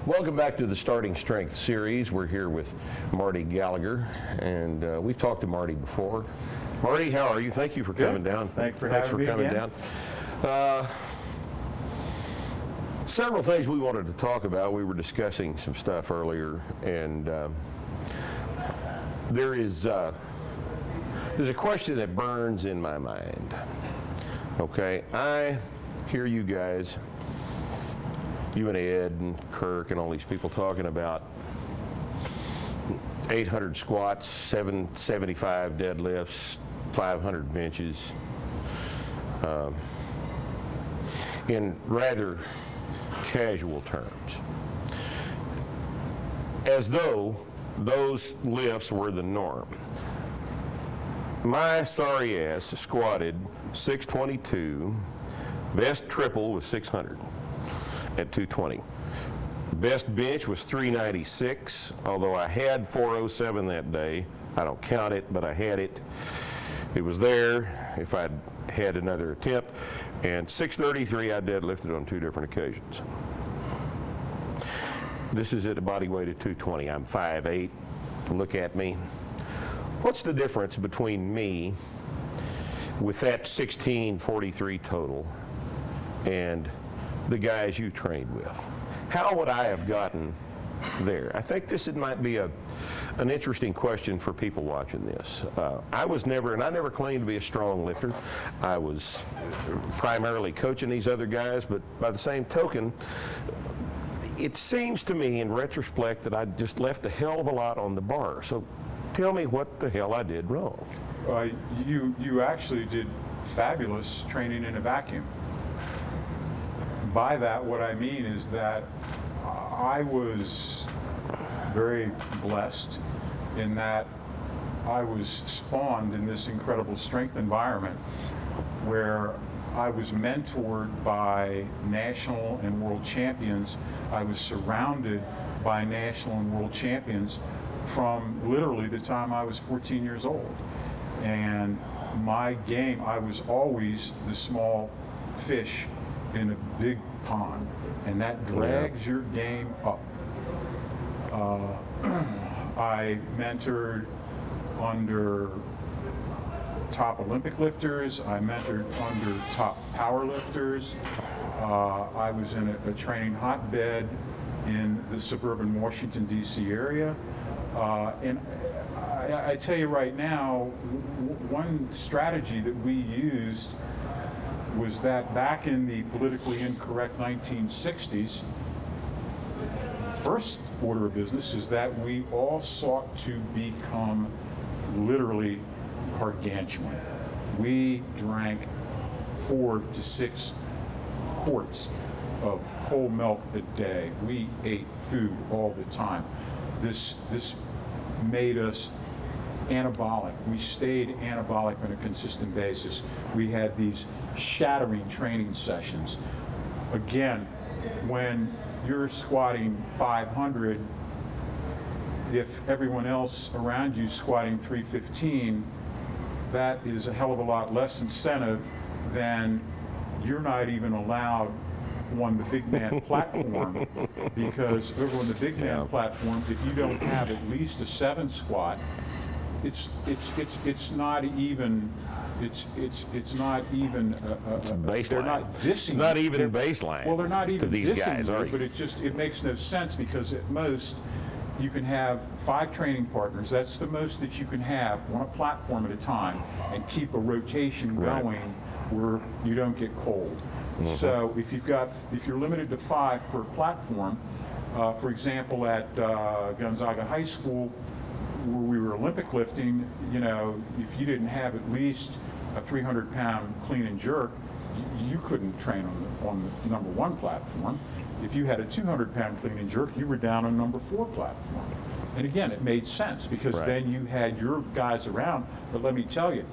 Welcome back to the Starting Strength series. We're here with Marty Gallagher, and we've talked to Marty before. Marty, how are you? Thank you for coming down. Thanks for coming down. Several things we wanted to talk about. We were discussing some stuff earlier, and there's a question that burns in my mind. Okay, I hear you guys, you and Ed and Kirk and all these people talking about 800 squats, 775 deadlifts, 500 benches, in rather casual terms, as though those lifts were the norm. My sorry ass squatted 622, best triple was 600 at 220. Best bench was 396, although I had 407 that day. I don't count it, but I had it. It was there if I'd had another attempt. And 633 I deadlifted on 2 different occasions. This is at a body weight of 220. I'm 5'8". Look at me. What's the difference between me with that 1643 total and the guys you trained with? How would I have gotten there? I think this might be an interesting question for people watching this. I never claimed to be a strong lifter. I was primarily coaching these other guys, but by the same token, it seems to me in retrospect that I just left a hell of a lot on the bar. So tell me what the hell I did wrong. You actually did fabulous training in a vacuum. By that, what I mean is that I was very blessed in that I was spawned in this incredible strength environment where I was mentored by national and world champions. I was surrounded by national and world champions from literally the time I was 14 years old. And my game, I was always the small fish in a big pond, and that drags your game up. I mentored under top Olympic lifters. I mentored under top power lifters. I was in a training hotbed in the suburban Washington, D.C. area. And I tell you right now, one strategy that we used was that back in the politically incorrect 1960s, the first order of business is that we all sought to become literally gargantuan. We drank 4 to 6 quarts of whole milk a day. We ate food all the time. This made us anabolic. We stayed anabolic on a consistent basis. We had these shattering training sessions. Again, when you're squatting 500, if everyone else around you is squatting 315, that is a hell of a lot less incentive than you're not even allowed on the big man platform, because over on the big man platform, if you don't have at least a 7 squat, it's not even baseline. They're not dissing. It's not even baseline. Well, they're not even to these dissing guys, are you? but it makes no sense, because at most you can have 5 training partners. That's the most that you can have on a platform at a time, and keep a rotation going where you don't get cold. So if you're limited to 5 per platform, for example, at Gonzaga High School, where we were Olympic lifting, you know, if you didn't have at least a 300-pound clean and jerk, you couldn't train on the number 1 platform. If you had a 200-pound clean and jerk, you were down on number 4 platform. And again, it made sense, because then you had your guys around. But let me tell you,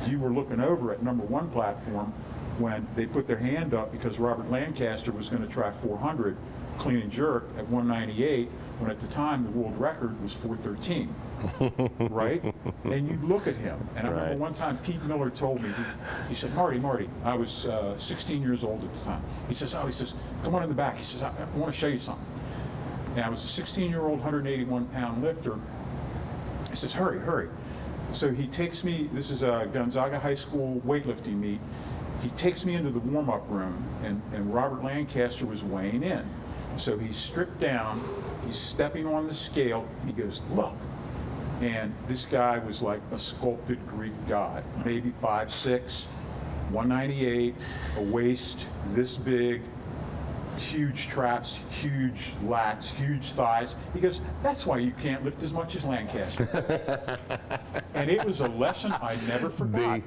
you were looking over at number 1 platform when they put their hand up, because Robert Lancaster was going to try 400 clean and jerk at 198, when at the time the world record was 413. Right? And you look at him, and I remember one time Pete Miller told me, he said, Marty, I was 16 years old at the time. He says, come on in the back. He says, I want to show you something. And I was a 16-year-old, 181-pound lifter. He says, hurry, hurry. So he takes me, this is a Gonzaga High School weightlifting meet. He takes me into the warm-up room, and Robert Lancaster was weighing in. So he's stripped down, he's stepping on the scale, he goes, look. And this guy was like a sculpted Greek god, maybe 5'6", 198, a waist this big, huge traps, huge lats, huge thighs. He goes, that's why you can't lift as much as Lancaster. And it was a lesson I never forgot.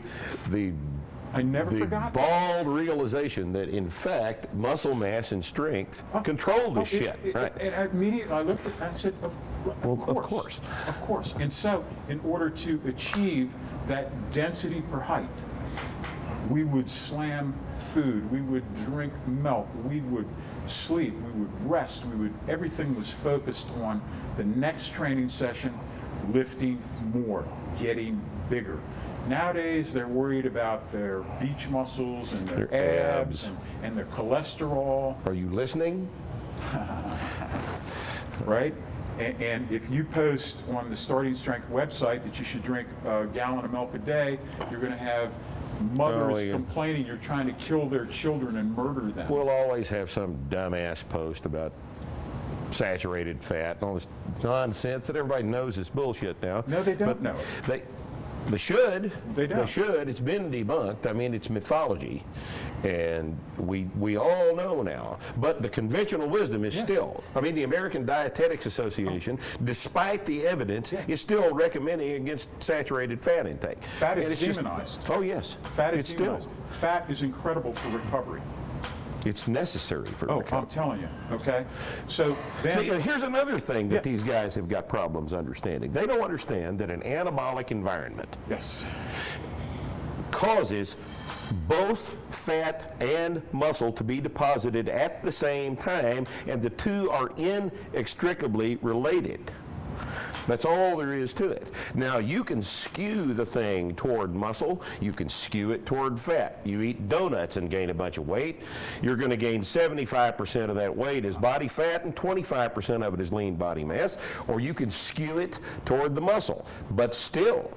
I never forgot the bald realization that, in fact, muscle mass and strength control this shit. Right. And immediately I looked at that and said, of course. Of course. And so, in order to achieve that density per height, we would slam food, we would drink milk, we would sleep, we would rest, everything was focused on the next training session, lifting more, getting bigger. Nowadays, they're worried about their beach muscles and their abs. And their cholesterol. Are you listening? Right? And if you post on the Starting Strength website that you should drink a gallon of milk a day, you're going to have mothers complaining you're trying to kill their children and murder them. We'll always have some dumbass post about saturated fat and all this nonsense that everybody knows is bullshit now. No, they don't know it. They should. They don't. They should. It's been debunked. I mean, it's mythology, and we all know now. But the conventional wisdom is still. I mean, the American Dietetics Association, despite the evidence, is still recommending against saturated fat intake. Fat is demonized. Oh yes. Fat is demonized. Fat is incredible for recovery. It's necessary for recovery. I'm telling you, okay? So then... See, here's another thing that these guys have got problems understanding. They don't understand that an anabolic environment causes both fat and muscle to be deposited at the same time, and the two are inextricably related. That's all there is to it. Now, you can skew the thing toward muscle. You can skew it toward fat. You eat donuts and gain a bunch of weight. You're going to gain 75% of that weight as body fat and 25% of it is lean body mass. Or you can skew it toward the muscle. But still,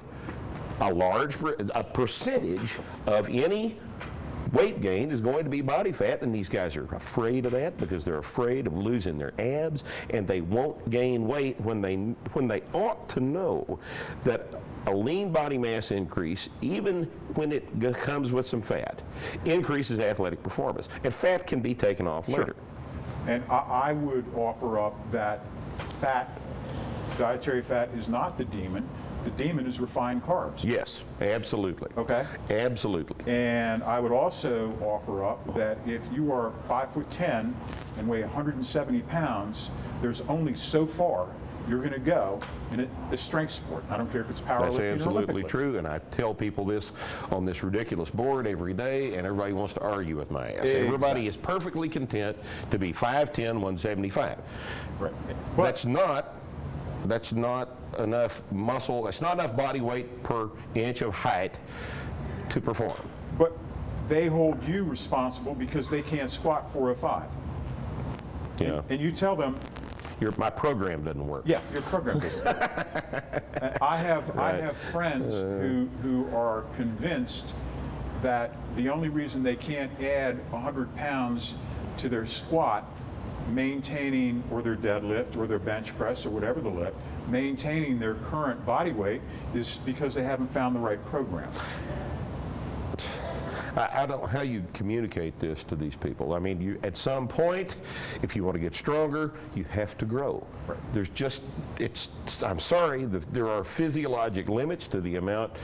a percentage of any weight gain is going to be body fat, and these guys are afraid of that because they're afraid of losing their abs, and they won't gain weight when they ought to know that a lean body mass increase, even when it comes with some fat, increases athletic performance, and fat can be taken off later. And I would offer up that dietary fat is not the demon. The demon is refined carbs. Yes, absolutely. Okay? Absolutely. And I would also offer up that if you are 5'10" and weigh 170 pounds, there's only so far you're going to go in a strength sport. I don't care if it's powerlifting or Olympic That's absolutely lifting. true, and I tell people this on this ridiculous board every day, and everybody wants to argue with my ass. Exactly. Everybody is perfectly content to be 5'10", 175. Right. That's not enough muscle, it's not enough body weight per inch of height to perform. But they hold you responsible because they can't squat 405. Yeah. And you tell them, my program doesn't work. Yeah, your program doesn't work. I have friends who are convinced that the only reason they can't add 100 pounds to their squat, maintaining, or their deadlift, or their bench press, or whatever the lift, maintaining their current body weight is because they haven't found the right program. I don't know how you communicate this to these people. I mean, at some point, if you want to get stronger, you have to grow. Right. There's just, I'm sorry, there are physiologic limits to the amount.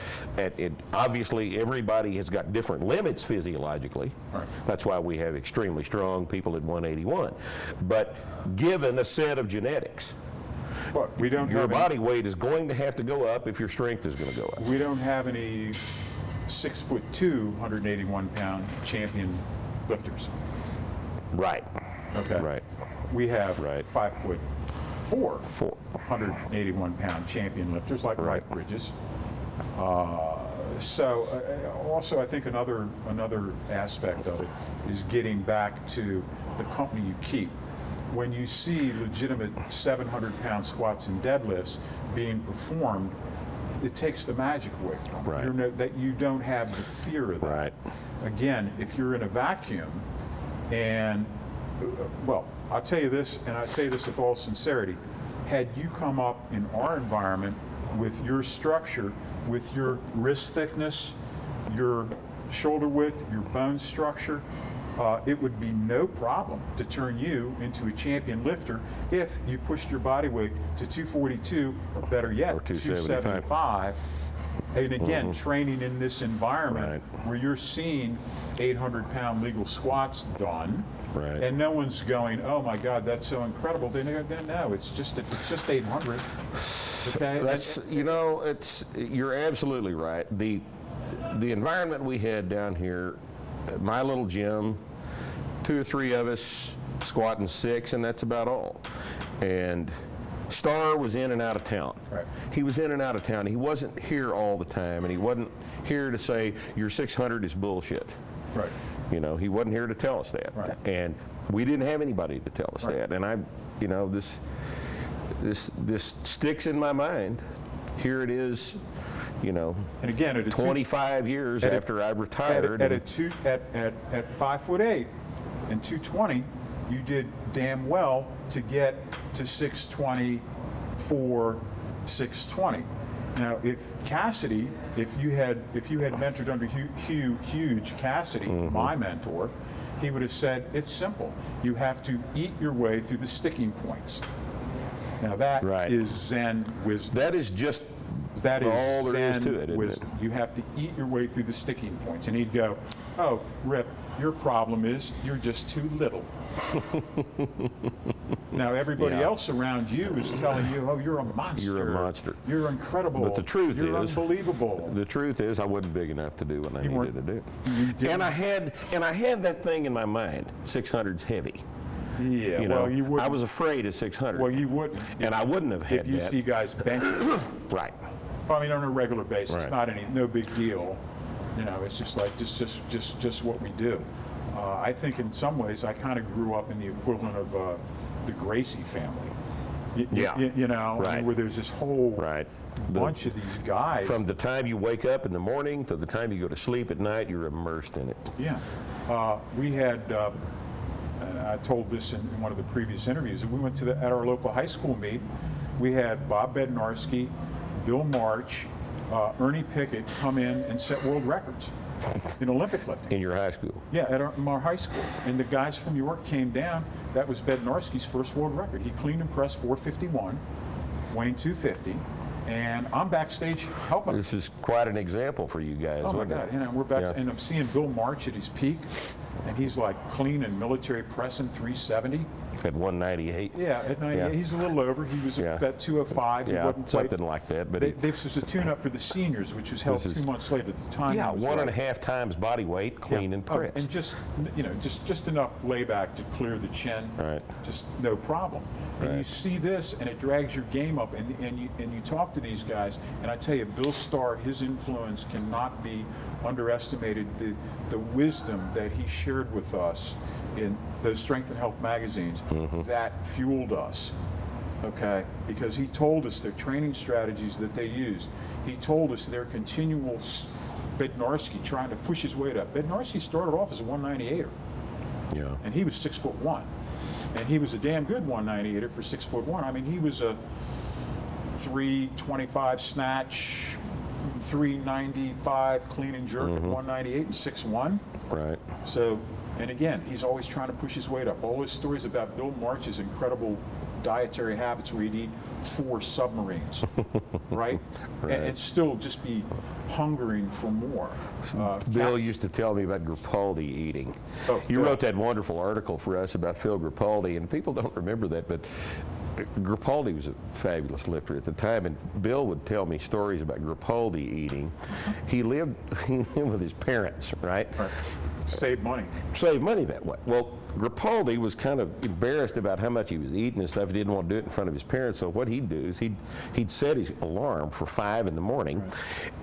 Obviously, everybody has got different limits physiologically. Right. That's why we have extremely strong people at 181. But given a set of genetics, but we don't your body weight is going to have to go up if your strength is going to go up. We don't have any 6'2", 181-pound champion lifters. Right. Okay. Right. We have 5'4", 181-pound champion lifters like Mike Bridges. So also, I think another aspect of it is getting back to the company you keep. when you see legitimate 700-pound squats and deadlifts being performed, it takes the magic away from it. Right. That you don't have the fear of that. Right. Again, if you're in a vacuum, and well, I'll tell you this, and I tell you this with all sincerity, had you come up in our environment with your structure, with your wrist thickness, your shoulder width, your bone structure, it would be no problem to turn you into a champion lifter if you pushed your body weight to 242, or better yet, Or 275. And again, training in this environment where you're seeing 800-pound legal squats done, and no one's going, "Oh my God, that's so incredible." They know it's just 800. Okay, That's, you know, you're absolutely right. The environment we had down here, at my little gym, 2 or 3 of us squatting 6, and that's about all. And Starr was in and out of town. Right. He was in and out of town. He wasn't here all the time, and he wasn't here to say your 600 is bullshit. Right. You know, he wasn't here to tell us that. Right. And we didn't have anybody to tell us that. And you know, this sticks in my mind. Here it is, you know, And again, at 25 years after I retired. at 5'8" and 220, you did damn well to get to 620 for 620. Now, if Cassidy, if you had mentored under huge Cassidy, my mentor, he would have said, it's simple. You have to eat your way through the sticking points. Now that is Zen wisdom. That is just That is all there is Zen to it, isn't wisdom. it? You have to eat your way through the sticking points. And he'd go, "Oh, Rip, your problem is you're just too little." Now everybody else around you is telling you, "Oh, you're a monster. You're a monster. You're incredible. But the truth you're is, unbelievable." The truth is, I wasn't big enough to do what I needed to do. You didn't. And I had that thing in my mind. 600's heavy. Yeah, You know, well, you wouldn't. I was afraid of 600. Well, you wouldn't. And I wouldn't have had If you that. see guys benching. Right. I mean, on a regular basis, Right. no big deal. You know, it's just like just what we do. I think in some ways I kind of grew up in the equivalent of the Gracie family. You know, I mean, where there's this whole bunch of these guys. From the time you wake up in the morning to the time you go to sleep at night, you're immersed in it. Yeah, we had. I told this in one of the previous interviews. We went to at our local high school meet. We had Bob Bednarski, Bill March, Ernie Pickett come in and set world records in Olympic lifting. In your high school? Yeah, at our high school. And the guys from York came down. That was Bednarski's first world record. He cleaned and pressed 451, weighed 250, and I'm backstage helping. This is quite an example for you guys. Oh my wasn't God! it? You know, we're back, and I'm seeing Bill March at his peak, and he's like clean and military pressing 370. At 198. Yeah, at 98. Yeah. He's a little over. He was about 205. He Yeah, wasn't something quite, like that. But this was a tune-up for the seniors, which was held 2 months later. At the time, yeah, it was 1.5 times body weight, clean and press. and just just enough layback to clear the chin. Right. Just no problem. And you see this, and it drags your game up. And you talk to these guys, and I tell you, Bill Starr, his influence cannot be underestimated. The wisdom that he shared with us in those Strength and Health magazines that fueled us. Okay, because he told us their training strategies that they used. He told us their continual Bednarski trying to push his weight up. Bednarski started off as a 198er. Yeah. And he was 6'1", and he was a damn good 198er for 6'1". I mean, he was a 325 snatch, 395 clean and jerk at 198 and 6'1". Right. So, and again, he's always trying to push his weight up. All his stories about Bill March's incredible dietary habits where he'd eat 4 submarines, right? And still just be hungering for more. Bill used to tell me about Grappaldi eating. Oh, you Phil. wrote that wonderful article for us about Phil Grappaldi, and people don't remember that, but Grappaldi was a fabulous lifter at the time, and Bill would tell me stories about Grappaldi eating. He lived with his parents, right? Save money. Save money that way. Well, Grappaldi was kind of embarrassed about how much he was eating and stuff. He didn't want to do it in front of his parents, so what he'd do is he'd set his alarm for 5 in the morning,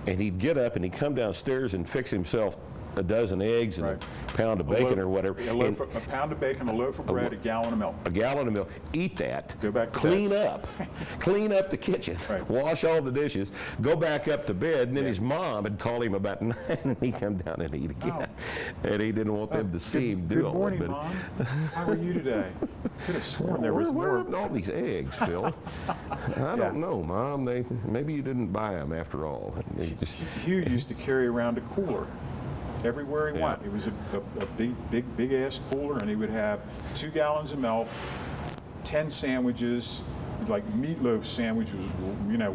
and he'd get up and he'd come downstairs and fix himself a dozen eggs and Right. a pound of bacon or whatever. A pound of bacon, a loaf of bread, a gallon of milk. A gallon of milk. Eat that. Go back to clean up. Clean up the kitchen. Right. Wash all the dishes. Go back up to bed. And then his mom had called him about 9 and he'd come down and eat again. And he didn't want them to see him do Good all morning, that. Mom. How are you today? Could have sworn there was Where more. are all these eggs, Phil? I don't know, Mom. Maybe you didn't buy them after all. They just- Hugh used to carry around a cooler everywhere he Yeah. went. It was a big ass cooler, and he would have 2 gallons of milk, 10 sandwiches, like meatloaf sandwiches,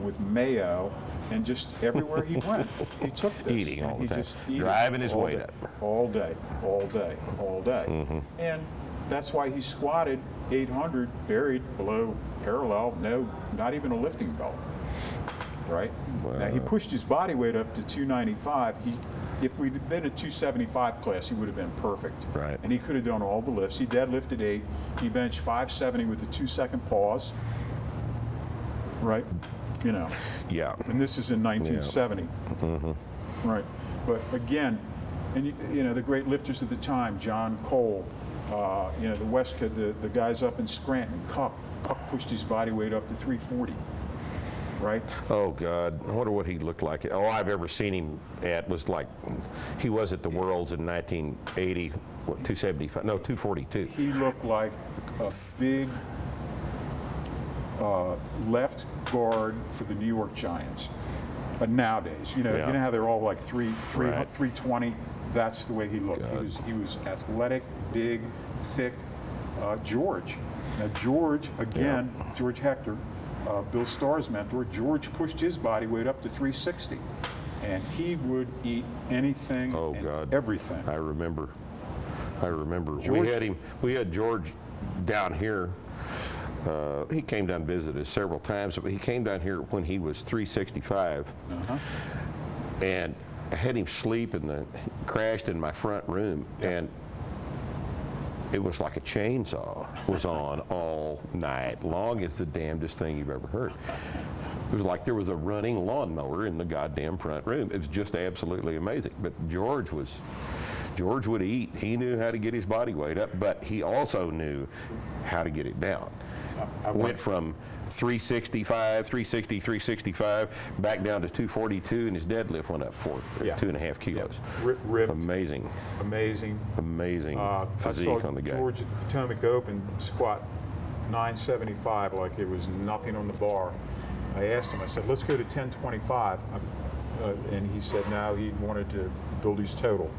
with mayo, and just everywhere he went, he took this. Eating and all he the time. just eat it Driving his all weight day, up. all day, all day, all day. Mm-hmm. And that's why he squatted 800, buried below parallel, not even a lifting belt. Right? Now, he pushed his body weight up to 295. If we'd been a 275 class, he would have been perfect. Right. And he could have done all the lifts. He deadlifted 8. He benched 570 with a 2-second pause. Right? Yeah. And this is in 1970. Right. But again, and the great lifters at the time, John Cole, the West Kid, the guys up in Scranton, Cup pushed his body weight up to 340. Right? Oh, God. I wonder what he looked like. All I've ever seen him at was like, he was at the Worlds in 1980, 275, no, 242. He looked like a big left guard for the New York Giants. But nowadays, you know how they're all like 320. That's the way he looked. He was athletic, big, thick. George. Now George again, George Hector, Bill Starr's mentor. George pushed his body weight up to 360, and he would eat anything and everything. I remember. George, We had George down here. He came down and visited us several times, but he came down here when he was 365, and I had him sleep crashed in my front room, and it was like a chainsaw was on all night long. It's the damnedest thing you've ever heard. It was like there was a running lawnmower in the goddamn front room. It was just absolutely amazing. But George would eat. He knew how to get his body weight up, but he also knew how to get it down. Went from 365, back down to 242, and his deadlift went up 2.5 kilos. Ripped. Amazing physique on the guy. George at the Potomac Open squat 975 like it was nothing on the bar. I asked him, I said, let's go to 1025. And he said no, he wanted to build his total.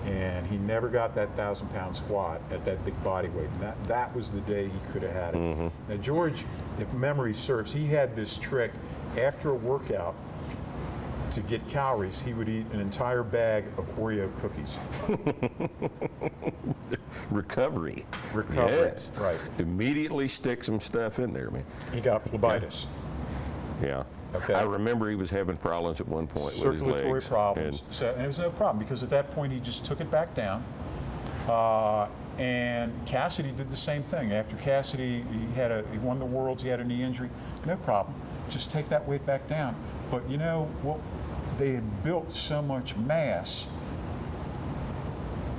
And he never got that 1,000-pound squat at that big body weight. And that was the day he could have had it. Now George, if memory serves, he had this trick after a workout to get calories. He would eat an entire bag of Oreo cookies. Recovery. Yes. Right. Immediately stick some stuff in there, man. He got phlebitis. Yeah. Okay. I remember he was having problems at one point with his Circulatory legs. problems. And it was no problem because at that point he just took it back down. And Cassidy did the same thing. After Cassidy, he won the Worlds, he had a knee injury. No problem. Just take that weight back down. But you know what? They had built so much mass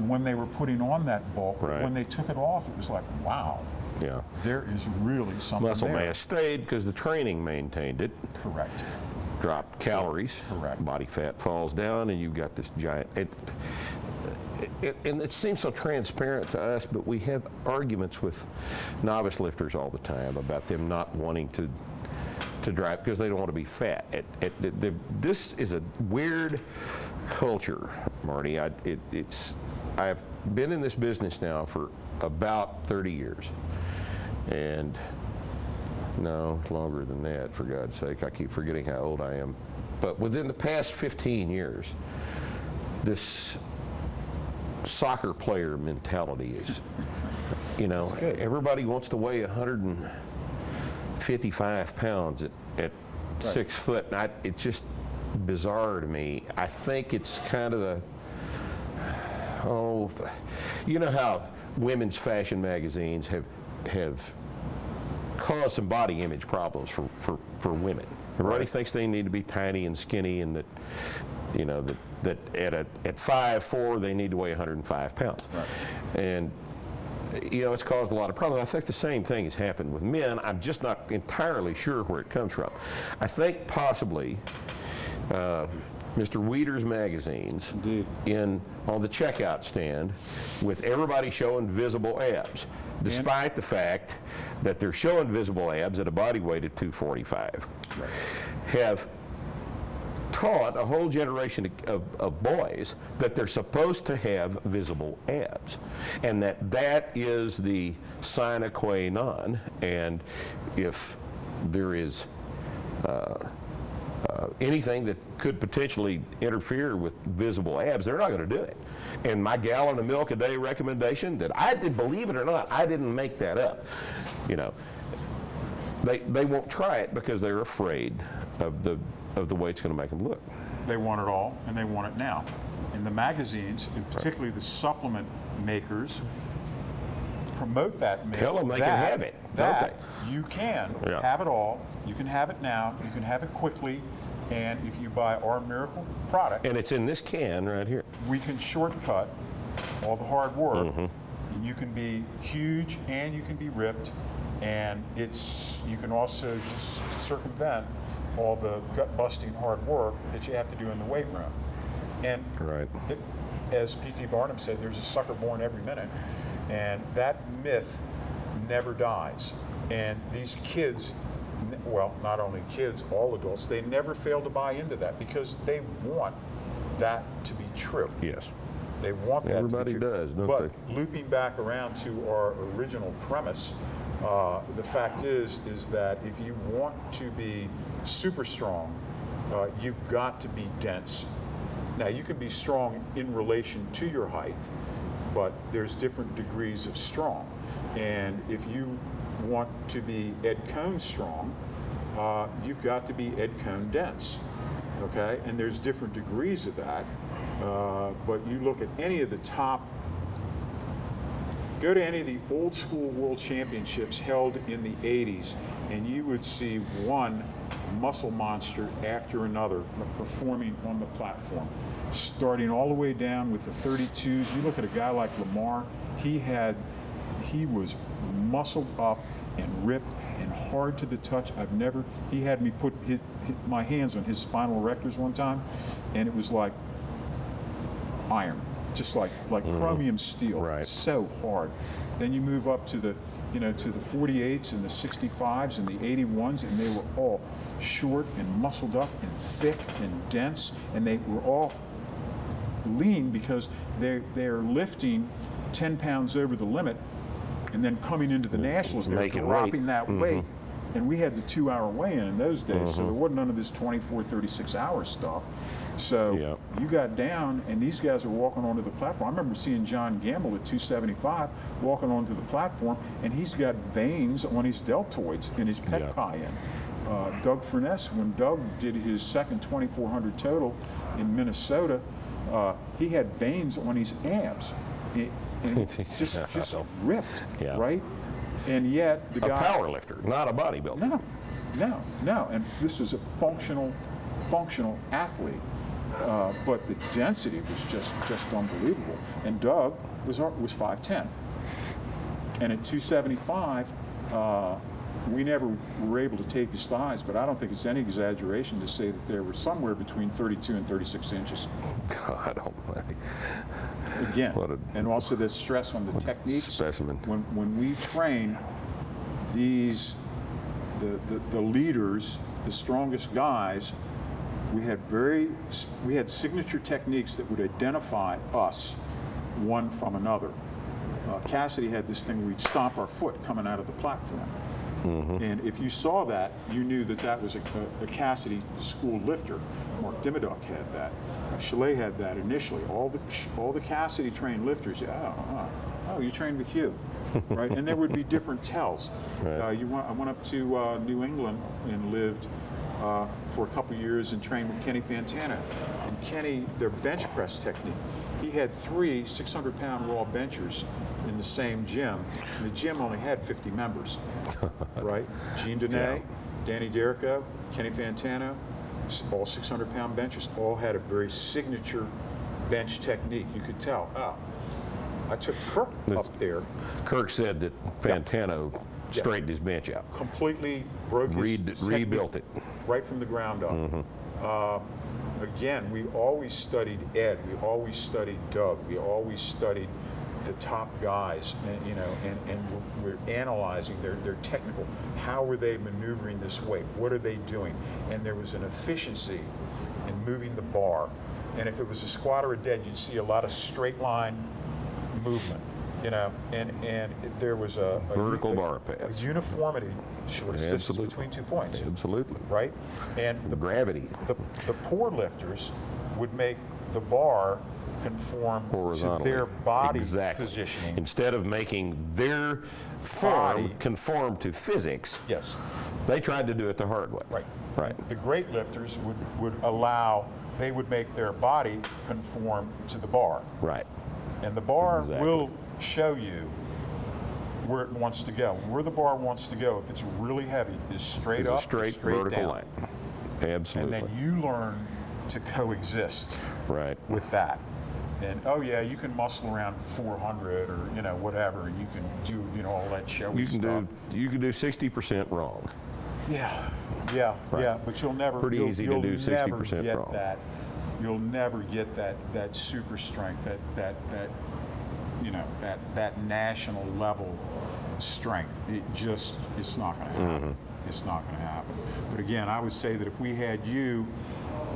when they were putting on that bulk. Right. When they took it off, it was like, wow. Yeah. There is really something Muscle there. mass stayed because the training maintained it. Correct. Dropped calories. Correct. Body fat falls down, and you've got this giant. And it seems so transparent to us, but we have arguments with novice lifters all the time about them not wanting to drive because they don't want to be fat. This is a weird culture, Marty. I've been in this business now for about 30 years. And no, it's longer than that, for God's sake. I keep forgetting how old I am. But within the past 15 years, this soccer player mentality is, everybody wants to weigh 155 pounds at 6 foot. And it's just bizarre to me. I think it's kind of you know how women's fashion magazines have caused some body image problems for women. Everybody thinks they need to be tiny and skinny, and that that at 5'4", they need to weigh 105 pounds. Right. And you know, it's caused a lot of problems. I think the same thing has happened with men. I'm just not entirely sure where it comes from. I think possibly Mr. Weeder's magazines on the checkout stand with everybody showing visible abs, despite the fact that they're showing visible abs at a body weight of 245, have taught a whole generation of boys that they're supposed to have visible abs, and that is the sine qua non. And if there is anything that could potentially interfere with visible abs, they're not going to do it. And my gallon of milk a day recommendation, that I did, believe it or not, I didn't make that up. You know, they won't try it because they're afraid of the way it's going to make them look. They want it all, and they want it now. And the magazines, and particularly the supplement makers, promote that myth. Tell them they can have it, don't they? You can have it all. You can have it now. You can have it quickly. And if you buy our miracle product, and it's in this can right here, we can shortcut all the hard work. And you can be huge and you can be ripped, and you can also just circumvent all the gut-busting hard work that you have to do in the weight room. And as P.T. Barnum said, there's a sucker born every minute, and that myth never dies. And these kids, well, not only kids, all adults, they never fail to buy into that because they want that to be true. Yes. They want that Everybody to be true. does, don't but they? Looping back around to our original premise, the fact is that if you want to be super strong, you've got to be dense. Now, you can be strong in relation to your height, but there's different degrees of strong. And if you want to be Ed Cohn strong, you've got to be Ed Cohn dense. Okay? And there's different degrees of that. But you look at any of the top, go to any of the old school world championships held in the 80s, and you would see one muscle monster after another performing on the platform, starting all the way down with the 32s. You look at a guy like Lamar, he was muscled up and ripped and hard to the touch. He had me put my hands on his spinal erectors one time, and it was like iron, just like chromium steel, so hard. Then you move up to the 48s and the 65s and the 81s, and they were all short and muscled up and thick and dense, and they were all lean because they're lifting 10 pounds over the limit, and then coming into the nationals, they're dropping that weight. And we had the 2-hour weigh-in in those days, so there wasn't none of this 24, 36-hour stuff. So you got down, and these guys are walking onto the platform. I remember seeing John Gamble at 275 walking onto the platform, and he's got veins on his deltoids and his pec tie-in. Doug Furness, when Doug did his second 2,400 total in Minnesota, he had veins on his abs. And just ripped, right? And yet the guy, a power lifter, not a bodybuilder. No. And this was a functional athlete, but the density was just unbelievable. And Doug was 5'10", and at 275, we never were able to tape his thighs, but I don't think it's any exaggeration to say that they were somewhere between 32 and 36 inches. God almighty. Again, and also the stress on the techniques. Specimen. When we train the leaders, the strongest guys, we had signature techniques that would identify us one from another. Cassidy had this thing where we'd stomp our foot coming out of the platform. And if you saw that, you knew that was a Cassidy school lifter. Mark Dimmodock had that. Chalet had that initially. All the Cassidy trained lifters. Oh, you trained with Hugh, right? And there would be different tells. I went up to New England and lived for a couple years and trained with Kenny Fantana. And Kenny, their bench press technique. He had 3 600-pound raw benchers in the same gym. And the gym only had 50 members, right? Gene Dene, Danny Derrico, Kenny Fantano, all 600-pound benchers, all had a very signature bench technique. You could tell. I took Kirk up there. Kirk said that Fantano straightened his bench out. Completely broke his rebuilt it. Right from the ground up. Again, we always studied Ed. We always studied Doug. We always studied the top guys, and we're analyzing their technical. How are they maneuvering this weight? What are they doing? And there was an efficiency in moving the bar. And if it was a squat or a dead, you'd see a lot of straight line movement, and there was a vertical bar path, a uniformity, shortest distance between 2 points. Absolutely. Right? And the gravity. The poor lifters would make the bar conform to their body positioning. Instead of making their form conform to physics, yes, they tried to do it the hard way. Right. The great lifters they would make their body conform to the bar. Right. And the bar will show you where it wants to go. Where the bar wants to go, if it's really heavy, is straight up, straight vertical down. line. Absolutely. And then you learn to coexist with that. And you can muscle around 400 or whatever. You can do all that showy stuff. You can do 60% wrong. Yeah. But you'll never. Pretty easy to do 60% wrong. You'll never get that super strength, that national level strength. It's not going to happen. It's not going to happen. But again, I would say that if we had you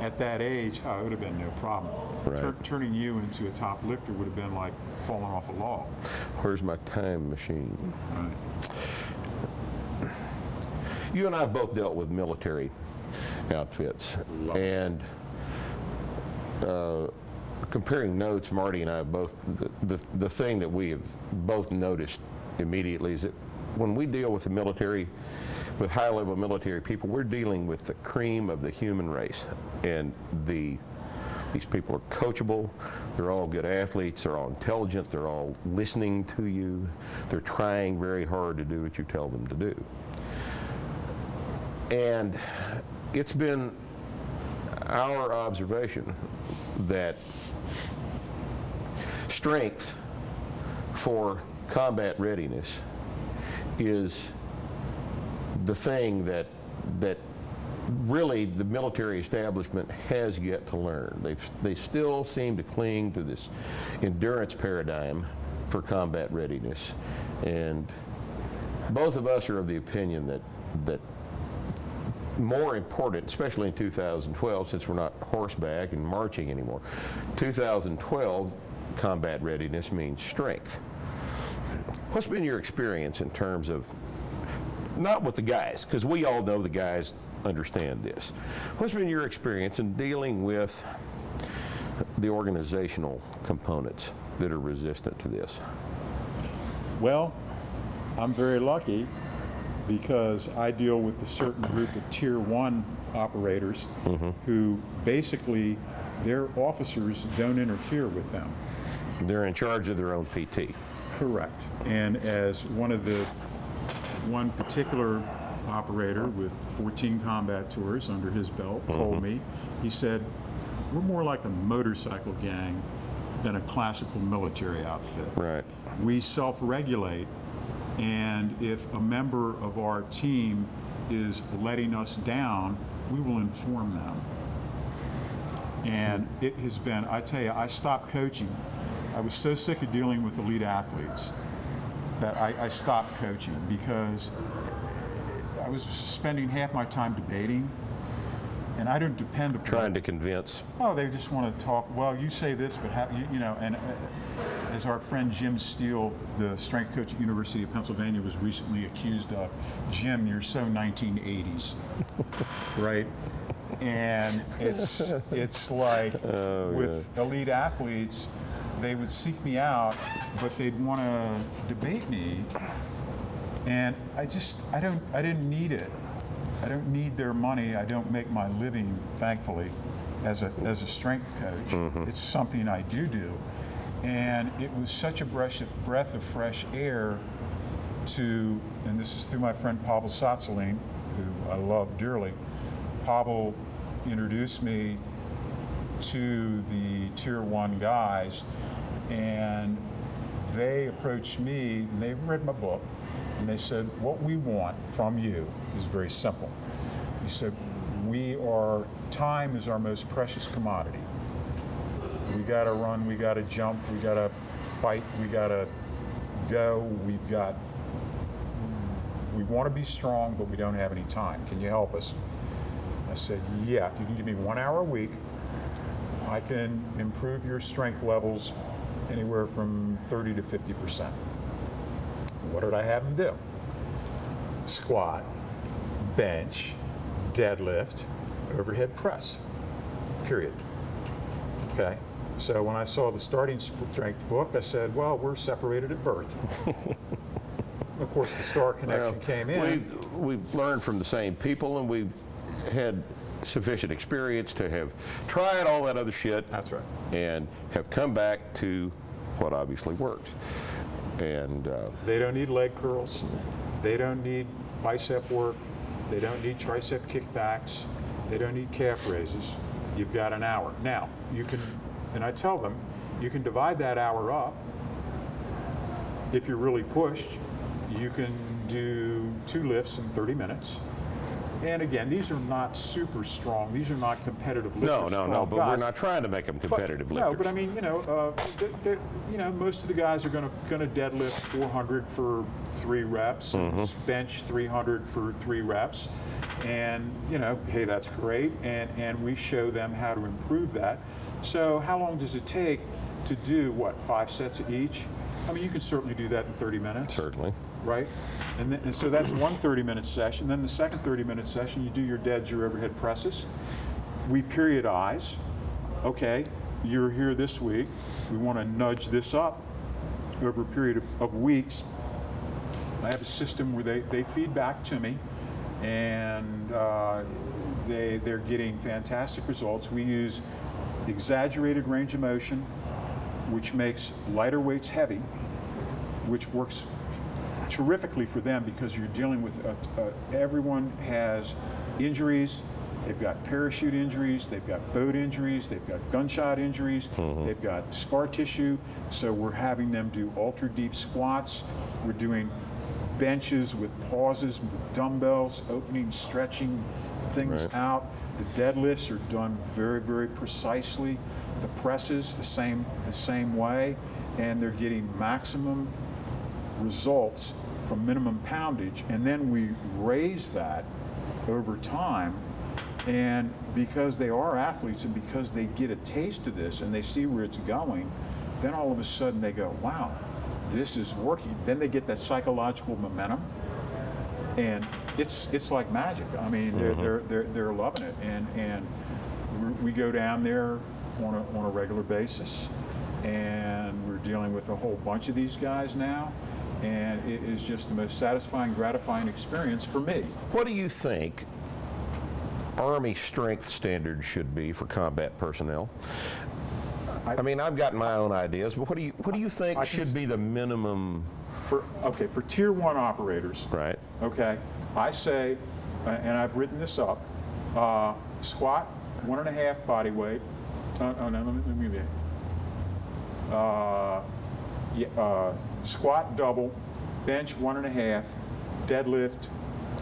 at that age, it would have been no problem. Turning you into a top lifter would have been like falling off a log. Where's my time machine? Right. You and I have both dealt with military outfits, and comparing notes, Marty and I have both, the thing that we have both noticed immediately is that when we deal with the military, with high-level military people, we're dealing with the cream of the human race, and these people are coachable, they're all good athletes, they're all intelligent, they're all listening to you, they're trying very hard to do what you tell them to do. And it's been our observation that strength for combat readiness is the thing that really the military establishment has yet to learn. They still seem to cling to this endurance paradigm for combat readiness, and both of us are of the opinion that more important, especially in 2012, since we're not horseback and marching anymore, 2012 combat readiness means strength. What's been your experience in terms of, not with the guys, because we all know the guys understand this. What's been your experience in dealing with the organizational components that are resistant to this? Well, I'm very lucky because I deal with a certain group of Tier 1 operators who basically, their officers don't interfere with them. They're in charge of their own PT. Correct. And as one particular operator with 14 combat tours under his belt told me, he said, we're more like a motorcycle gang than a classical military outfit. Right. We self-regulate, and if a member of our team is letting us down, we will inform them. And it has been, I tell you, I stopped coaching. I was so sick of dealing with elite athletes that I stopped coaching because I was spending half my time debating, and I don't depend upon... Trying to convince. Oh, they just want to talk, well, you say this, but how, and as our friend Jim Steele, the strength coach at University of Pennsylvania, was recently accused of, Jim, you're so 1980s, right? And it's like with elite athletes, they would seek me out, but they'd want to debate me, and I didn't need it. I don't need their money. I don't make my living, thankfully, as a strength coach. It's something I do. And it was such a breath of fresh air to, and this is through my friend Pavel Satsaline, who I love dearly. Pavel introduced me to the Tier 1 guys, and they approached me, and they read my book, and they said, what we want from you is very simple. He said, time is our most precious commodity. We gotta run, we gotta jump, we gotta fight, we gotta go, we want to be strong, but we don't have any time. Can you help us? I said, yeah, if you can give me 1 hour a week, I can improve your strength levels anywhere from 30 to 50%. What did I have them do? Squat, bench, deadlift, overhead press, period. Okay? So when I saw the starting strength book, I said, well, we're separated at birth. Of course, the star connection came in. We've learned from the same people, and we've had sufficient experience to have tried all that other shit. That's right. And have come back to what obviously works. And they don't need leg curls. They don't need bicep work. They don't need tricep kickbacks. They don't need calf raises. You've got an hour. Now, you can, and I tell them, you can divide that hour up. If you're really pushed, you can do 2 lifts in 30 minutes. And again, these are not super strong. These are not competitive lifters. No, but we're not trying to make them competitive lifters. No, but I mean, most of the guys are going to deadlift 400 for 3 reps, and bench 300 for 3 reps. And, hey, that's great. And we show them how to improve that. So how long does it take to do, 5 sets of each? I mean, you can certainly do that in 30 minutes. Certainly. Right? And so that's one 30-minute session. Then the second 30-minute session, you do your deads, your overhead presses. We periodize. Okay, you're here this week. We want to nudge this up over a period of weeks. I have a system where they feed back to me, and they're getting fantastic results. We use exaggerated range of motion, which makes lighter weights heavy, which works terrifically for them because you're dealing with everyone has injuries. They've got parachute injuries, they've got boat injuries, they've got gunshot injuries, they've got scar tissue. So we're having them do ultra deep squats. We're doing benches with pauses, with dumbbells, opening, stretching things out. The deadlifts are done very, very precisely. The presses the same way, and they're getting maximum results from minimum poundage, and then we raise that over time. And because they are athletes and because they get a taste of this and they see where it's going, then all of a sudden they go, wow, this is working. Then they get that psychological momentum, and it's like magic. I mean, they're loving it, and we go down there on a regular basis, and we're dealing with a whole bunch of these guys now. And it is just the most satisfying, gratifying experience for me. What do you think Army strength standards should be for combat personnel? I mean, I've got my own ideas, but what do you think should be the minimum? For Tier 1 operators, right? Okay, I say, and I've written this up: squat 1.5 body weight. Squat double, bench 1.5, deadlift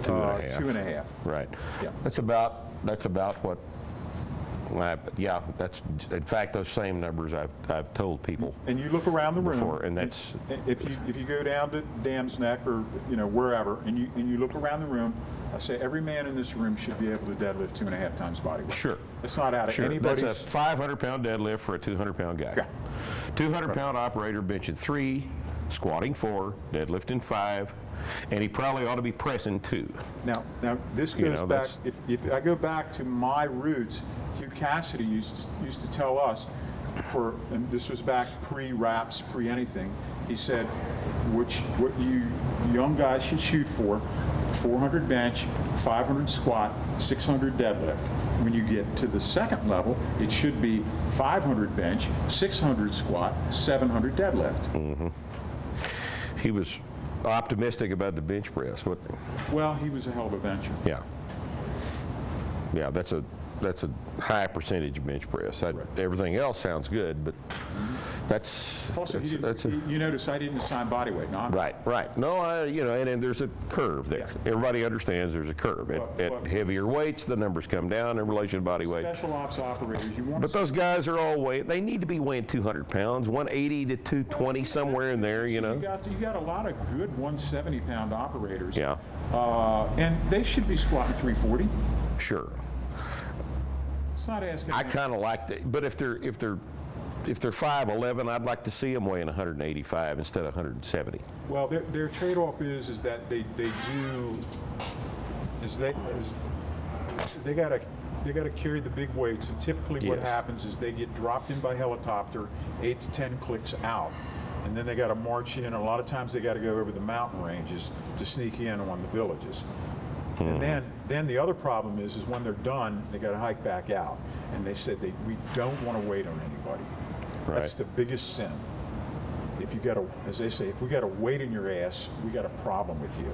2.5. Right. Yeah. That's about what. That's in fact those same numbers I've told people. And you look around the room before, and that's if you go down to Dam's Neck or wherever, and you look around the room, I say every man in this room should be able to deadlift 2.5 times body weight. Sure. It's not out of anybody's. That's a 500-pound deadlift for a 200-pound guy. Yeah. 200-pound operator benching 3, squatting 4, deadlifting 5, and he probably ought to be pressing 2. Now this goes back. If I go back to my roots, Hugh Cassidy used to tell us, and this was back pre-wraps, pre-anything. He said, what you young guys should shoot for: 400 bench, 500 squat, 600 deadlift. When you get to the second level, it should be 500 bench, 600 squat, 700 deadlift. He was optimistic about the bench press, wasn't he? Well, he was a hell of a bencher. Yeah. Yeah, that's a that's a high percentage bench press. Everything else sounds good, but that's Also, that's a, you notice I didn't assign body weight. No, right. No, and there's a curve there. Yeah. Everybody understands there's a curve. At heavier weights, the numbers come down in relation to body weight. Special ops operators, you want But those guys are all they need to be weighing 200 pounds, 180 to 220, somewhere in there, you know. You got a lot of good 170-pound operators. Yeah. And they should be squatting 340. Sure. It's not asking. I kind of like that, but if they're 5'11", I'd like to see them weighing 185 instead of 170. Well, their trade-off is that they gotta carry the big weights, and typically what Yes. happens is they get dropped in by helicopter, 8 to 10 clicks out, and then they got to march in. A lot of times they got to go over the mountain ranges to sneak in on the villages. And then the other problem is when they're done, they got to hike back out. And they said we don't want to wait on anybody. Right. That's the biggest sin. If you got to, as they say, if we got to weight in your ass, we got a problem with you.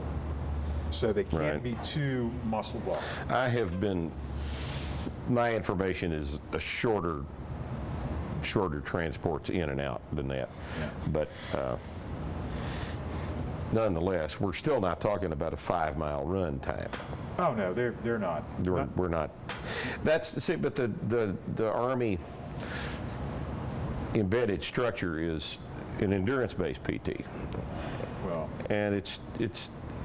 So they can't Right. be too muscled up. My information is a shorter transports in and out than that. Yeah. But nonetheless, we're still not talking about a 5-mile run time. Oh no, they're not. We're not. But the Army embedded structure is an endurance-based PT, Well, and it's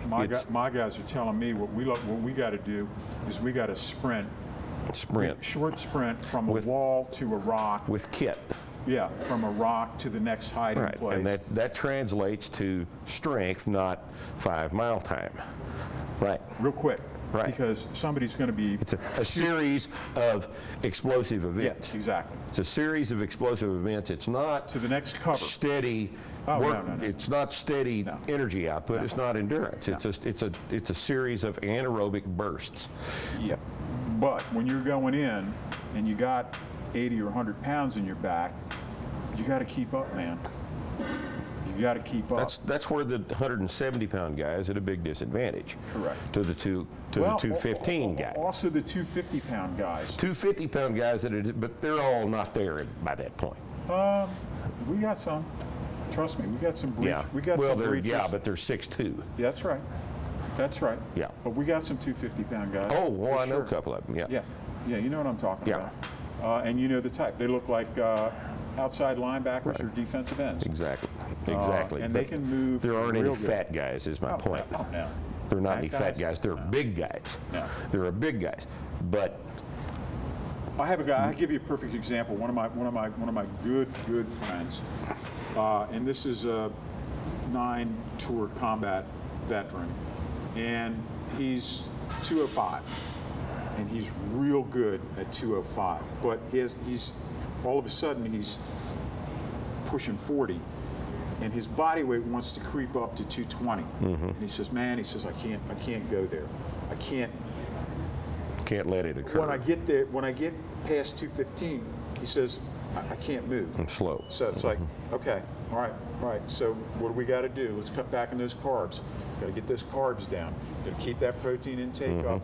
my guys are telling me what we got to do is we got to sprint, short sprint from a wall to a rock. with kit. Yeah, from a rock to the next hiding Right, place. and that translates to strength, not 5-mile time. Right. Real quick, Right. because somebody's going to be. It's a series of explosive events. Yes, exactly. It's a series of explosive events. It's not To the next cover. steady Oh, work. no. It's not steady energy output. It's not endurance. It's a series of anaerobic bursts. Yeah. But when you're going in and you got 80 or 100 pounds in your back, you got to keep up, man. You got to keep up. That's where the 170-pound guy is at a big disadvantage. Correct. To the 215 guy. Also the 250-pound guys. 250-pound guys, but they're all not there by that point. We got some. Trust me, we got some breach. Yeah. We got well, some they're breachers. yeah, but they're 6'2". Yeah, that's right. That's right. Yeah. But we got some 250-pound guys. Oh, well, for I know sure. a couple of them. Yeah. Yeah, you know what I'm talking Yeah. about. And you know the type. They look like outside linebackers or defensive ends. Exactly. And But they can move. there aren't any real good. fat guys, is my point. No. There are not Fat any fat guys? guys. They're big guys. No. There are big guys. But I have a guy. I'll give you a perfect example. One of my good friends, and this is a 9-tour combat veteran, and he's 205, and he's real good at 205. But he's all of a sudden he's pushing 40, and his body weight wants to creep up to 220. And he says, "Man," he says, "I can't go there. I can't." can't let it occur. When I get there, when I get past 215, he says, I can't move. I'm slow. So it's like, okay, all right. So what do we got to do? Let's cut back on those carbs. Got to get those carbs down. Got to keep that protein intake up.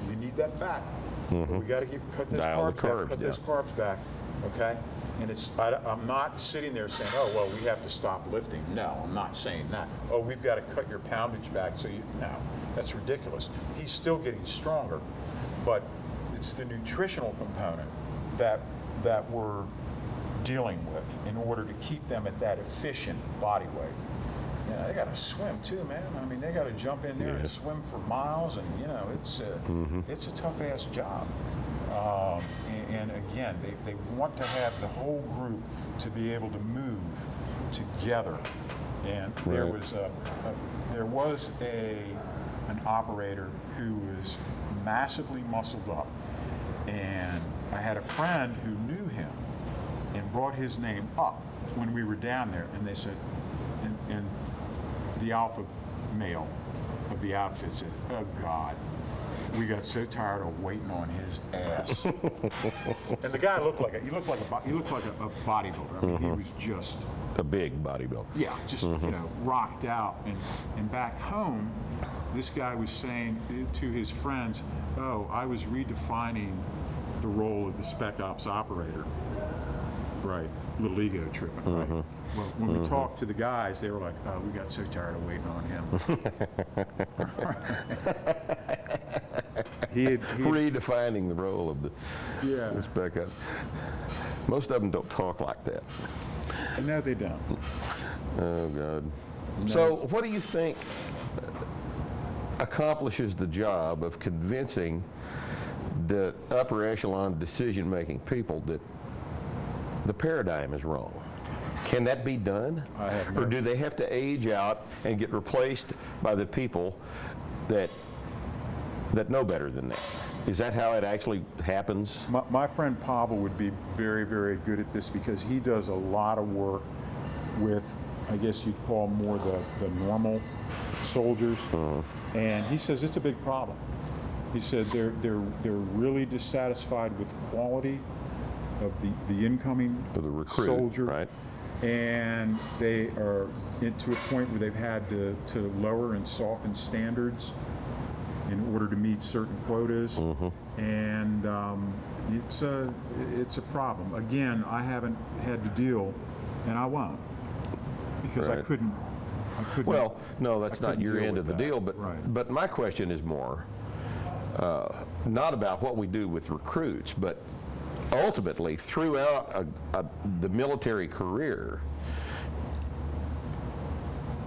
You need that fat. We got to cut those Dial the carbs back. carbs Cut those down. carbs back. Okay. And I'm not sitting there saying, oh well, we have to stop lifting. No, I'm not saying that. Oh, we've got to cut your poundage back. No, that's ridiculous. He's still getting stronger, but it's the nutritional component that we're dealing with in order to keep them at that efficient body weight. You know, they got to swim too, man. I mean, they got to jump in there and swim for miles, and you know, it's a tough ass job. And again, they want to have the whole group to be able to move together. And there was an operator who was massively muscled up, and I had a friend who knew him and brought his name up when we were down there, and they said, and the alpha male of the outfit said, "Oh God, we got so tired of waiting on his ass." And the guy looked like a bodybuilder. I mean, he was just A big bodybuilder. you know, rocked out. And back home, this guy was saying to his friends, "Oh, I was redefining the role of the spec ops operator. Right, little ego tripping, right? Well, when we talked to the guys, they were like, "Oh, we got so tired of waiting on him." Redefining the role of the Yeah. spec up. Most of them don't talk like that. No, they don't. Oh, God. So what do you think accomplishes the job of convincing the upper echelon decision-making people that the paradigm is wrong? Can that be done? I have no- Or do they have to age out and get replaced by the people that know better than that? Is that how it actually happens? My friend Pavel would be very, very good at this because he does a lot of work with, I guess you'd call more the normal soldiers, and he says it's a big problem. He said they're really dissatisfied with the quality of the incoming Of the recruit, soldier, right? And they are to a point where they've had to lower and soften standards in order to meet certain quotas, and it's a problem. Again, I haven't had to deal, and I won't, because I Right. couldn't. Well, no, that's I not couldn't your deal end of with the that. deal, but Right. but my question is more not about what we do with recruits, but ultimately throughout the military career.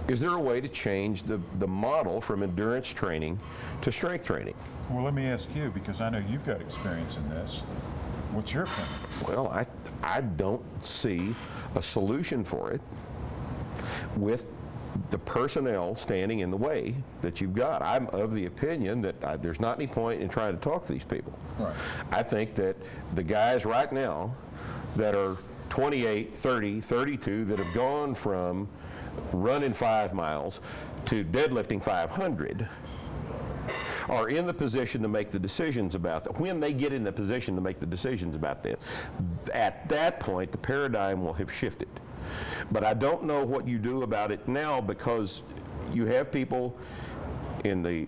Is there a way to change the model from endurance training to strength training? Well, let me ask you, because I know you've got experience in this. What's your opinion? Well, I don't see a solution for it with the personnel standing in the way that you've got. I'm of the opinion that there's not any point in trying to talk to these people. Right. I think that the guys right now that are 28, 30, 32 that have gone from running 5 miles to deadlifting 500 are in the position to make the decisions about that. When they get in the position to make the decisions about that, at that point the paradigm will have shifted. But I don't know what you do about it now, because you have people in the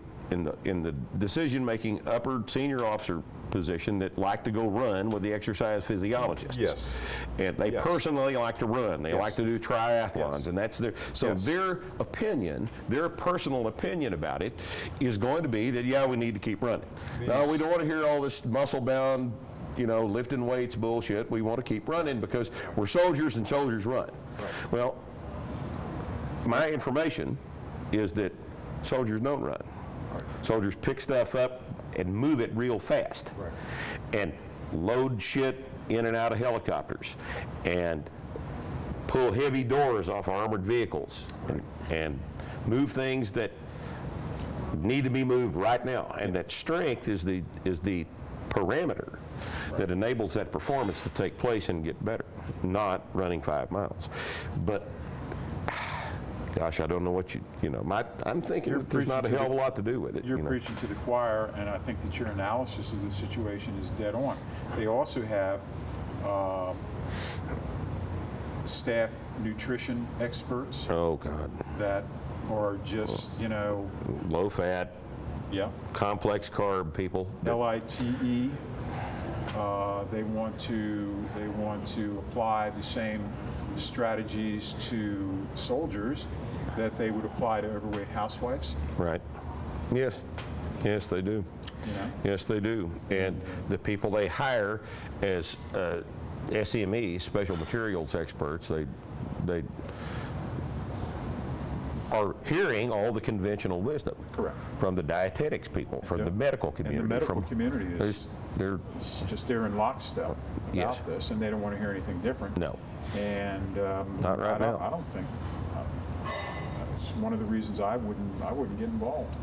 decision-making upper senior officer position that like to go run with the exercise physiologists. Yes. And they Yes. personally like to run. They Yes. like to do triathlons, Yes. and that's their, so Yes. their opinion, their personal opinion about it is going to be that, yeah, we need to keep running. No, we don't want to hear all this muscle-bound, lifting weights bullshit. We want to keep running because we're soldiers and soldiers run. Right. Well, my information is that soldiers don't run. Right. Soldiers pick stuff up and move it real fast, Right. and load shit in and out of helicopters, and pull heavy doors off armored vehicles, and move things that need to be moved right now. And that strength is the parameter that enables that performance to take place and get better, not running 5 miles. But gosh, I don't know what I'm thinking that there's not a hell of a lot to do with it. You're preaching to the choir, and I think that your analysis of the situation is dead on. They also have staff nutrition experts Oh, God. that are just, Low fat, yeah, complex carb people. LITE. They want to apply the same strategies to soldiers that they would apply to overweight housewives. Right. Yes. Yes, they do. Yes, they do. And the people they hire as SME, special materials experts, they are hearing all the conventional wisdom. Correct. From the dietetics people, from Yep. the medical community. And the medical from, community is they're they're in lockstep about Yes. this, and they don't want to hear anything different. no. And Not right now. I don't think that's one of the reasons I wouldn't get involved.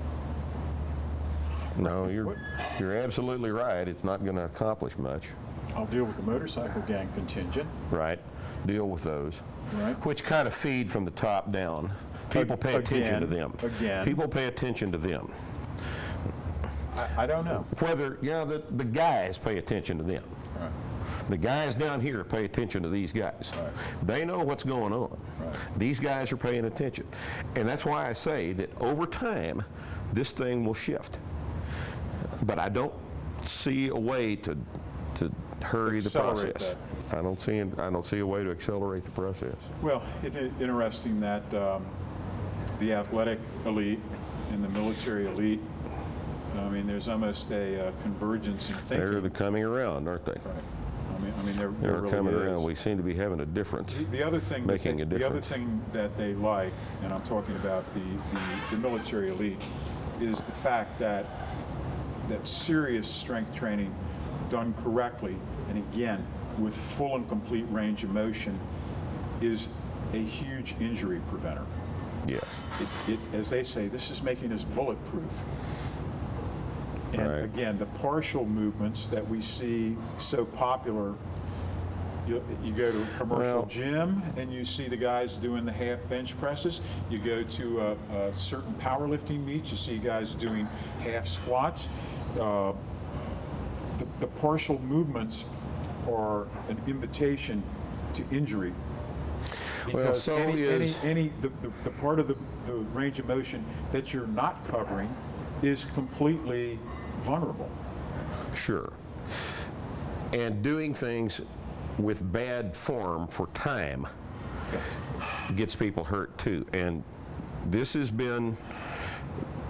No, you're absolutely right. It's not going to accomplish much. I'll deal with the motorcycle gang contingent. Right. Deal with those. Right. Which kind of feed from the top down. People pay attention to them. Again. People pay attention to them. I don't know. Whether, the guys pay attention to them. Right. The guys down here pay attention to these guys. Right. They know what's going on. Right. These guys are paying attention. And that's why I say that over time, this thing will shift. But I don't see a way to to hurry the Accelerate process. I don't see a way to accelerate the process. Well, interesting that the athletic elite and the military elite, I mean, there's almost a convergence in thinking. They're coming around, aren't they? Right. I mean, there They're really coming is. around. We seem to be having a difference. The other thing, making a the other difference. thing that they like, and I'm talking about the military elite, is the fact that serious strength training done correctly, and again with full and complete range of motion, is a huge injury preventer. Yes. As they say, this is making us bulletproof. And Right. again, the partial movements that we see so popular, you go to a commercial gym and you see the guys doing the half bench presses. You go to a certain powerlifting meets, you see guys doing half squats. The partial movements are an invitation to injury. Because so the part of the range of motion that you're not covering is completely vulnerable. Sure. And doing things with bad form for time gets people hurt too. And this has been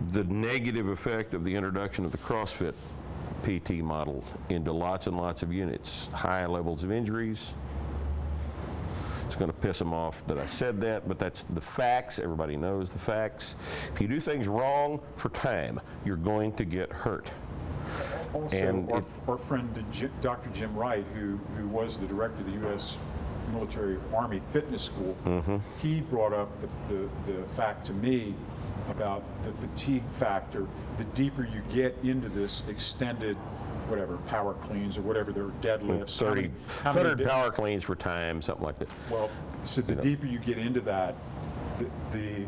the negative effect of the introduction of the CrossFit PT model into lots and lots of units. High levels of injuries. It's going to piss them off that I said that, but that's the facts. Everybody knows the facts. If you do things wrong for time, you're going to get hurt. Also, And our friend Dr. Jim Wright, who was the director of the U.S. Military Army Fitness School, he brought up the fact to me about the fatigue factor. The deeper you get into this extended, whatever, power cleans or whatever, their deadlifts. 100 power cleans for time, something like that. Well, so the deeper you get into that, the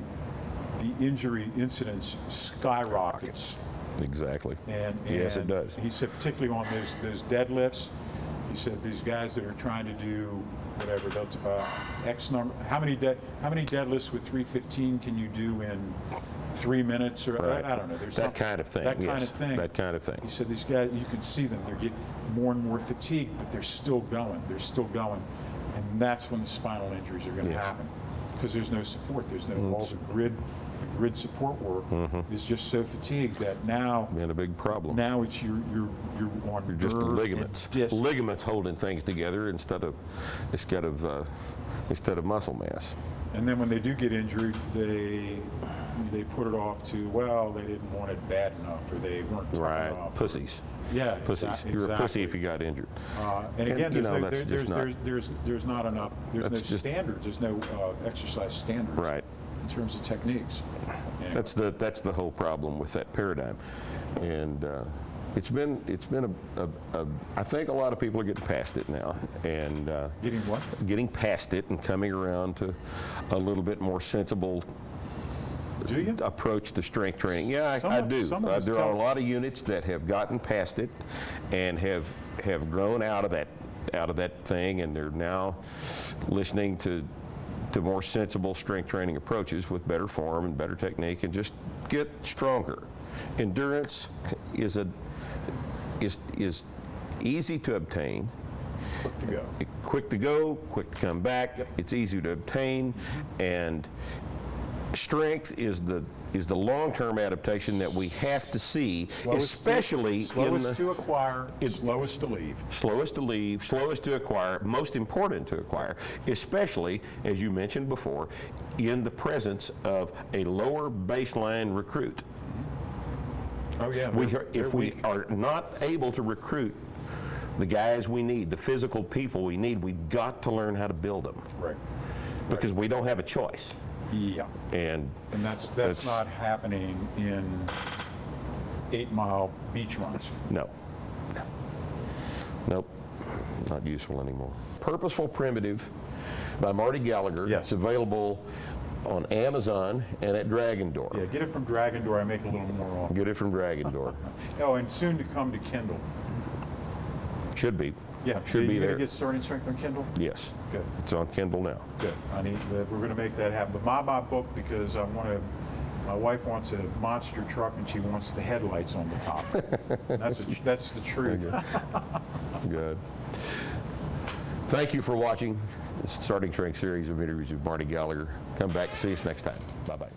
injury incidence skyrockets. Exactly. And yes, it does. He said, particularly on those deadlifts, he said these guys that are trying to do whatever, X number, how many deadlifts with 315 can you do in 3 minutes, or Right. I don't know. There's that kind of thing. That yes, kind of thing. That kind of thing. He said these guys, you can see them, they're getting more and more fatigued, but they're still going. They're still going, and that's when the spinal injuries are going to Yes. happen, because there's no support. There's no all the grid support work is just so fatigued that now Been a big problem. now it's you're on You're just nerve and ligaments. disc. Ligaments holding things together instead of muscle mass. And then when they do get injured, they put it off to, well, they didn't want it bad enough, or they weren't tough Right. enough. Pussies. Yeah, Pussies. You're a pussy if you got injured. And again, you there's know, no, that's just there's not enough. There's no That's just- standards. There's no exercise standards. Right. In terms of techniques. Anyway. That's the whole problem with that paradigm, and it's been I think a lot of people are getting past it now, and Getting what? getting past it and coming around to a little bit more sensible Do you? approach to strength training. Yeah, Some I of- do. some of us There are a tell- lot of units that have gotten past it and have grown out of that thing, and they're now listening to more sensible strength training approaches with better form and better technique, and just get stronger. Endurance is easy to obtain. Quick to go. Quick to go, quick to come back. Yep. It's easy to obtain, and strength is the long-term adaptation that we have to see, especially slowest to acquire, slowest to leave. slowest to leave, slowest to acquire, most important to acquire, especially, as you mentioned before, in the presence of a lower baseline recruit. Oh yeah. If we are not able to recruit the guys we need, the physical people we need, we've got to learn how to build them, right. because we don't have a choice. Yeah. And that's not happening in 8-mile beach runs. no. Nope. Not useful anymore. Purposeful Primitive by Marty Gallagher. Yes. It's available on Amazon and at Dragon Door. Yeah, get it from Dragon Door. I make a little more off. Get it from Dragon Door. Oh, and soon to come to Kindle. Should be. Yeah. Should be you there. gonna get Starting Strength on Kindle? Yes. Good. It's on Kindle now. Good. We're going to make that happen. But my book, because my wife wants a monster truck and she wants the headlights on the top. That's the truth. Good. Thank you for watching the Starting Strength series of interviews with Marty Gallagher. Come back and see us next time. Bye-bye.